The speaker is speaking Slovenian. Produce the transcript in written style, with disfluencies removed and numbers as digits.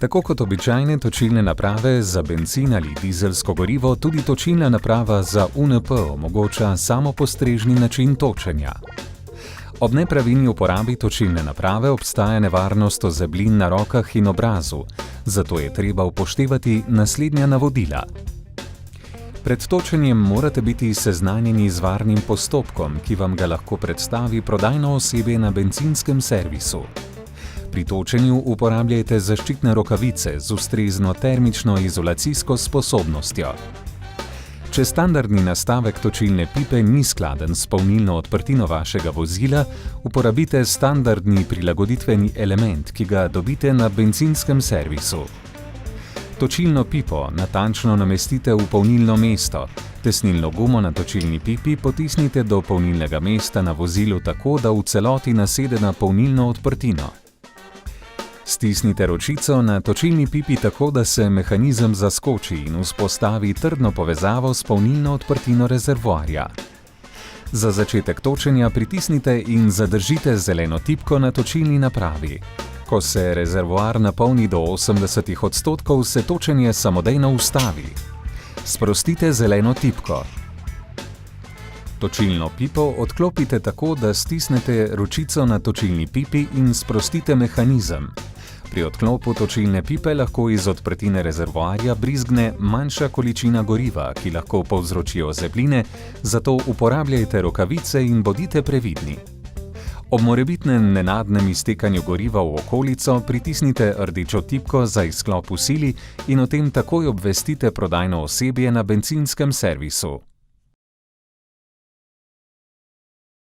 Tako kot običajne točilne naprave za bencin ali dizelsko gorivo, tudi točilna naprava za UNP omogoča samopostrežni način točenja. Ob nepravilni uporabi točilne naprave obstaja nevarnost ozeblin na rokah in obrazu, zato je treba upoštevati naslednja navodila. Pred točenjem morate biti seznanjeni z varnim postopkom, ki vam ga lahko predstavi prodajno osebje na bencinskem servisu. Pri točenju uporabljajte zaščitne rokavice z ustrezno termično izolacijsko sposobnostjo. Če standardni nastavek točilne pipe ni skladen s polnilno odprtino vašega vozila, uporabite standardni prilagoditveni element, ki ga dobite na bencinskem servisu. Točilno pipo natančno namestite v polnilno mesto. Tesnilno gumo na točilni pipi potisnite do polnilnega mesta na vozilu tako, da v celoti nasede na polnilno odprtino. Stisnite ročico na točilni pipi tako, da se mehanizem zaskoči in vzpostavi trdno povezavo s polnilno odprtino rezervoarja. Za začetek točenja pritisnite in zadržite zeleno tipko na točilni napravi. Ko se rezervoar napolni do 80%, se točenje samodejno ustavi. Sprostite zeleno tipko. Točilno pipo odklopite tako, da stisnete ročico na točilni pipi in sprostite mehanizem. Pri odklopu točilne pipe lahko iz odprtine rezervoarja brizgne manjša količina goriva, ki lahko povzroči ozebline, zato uporabljajte rokavice in bodite previdni. Ob morebitnem nenadnem iztekanju goriva v okolico pritisnite rdečo tipko za izklop v sili in o tem takoj obvestite prodajno osebje na bencinskem servisu.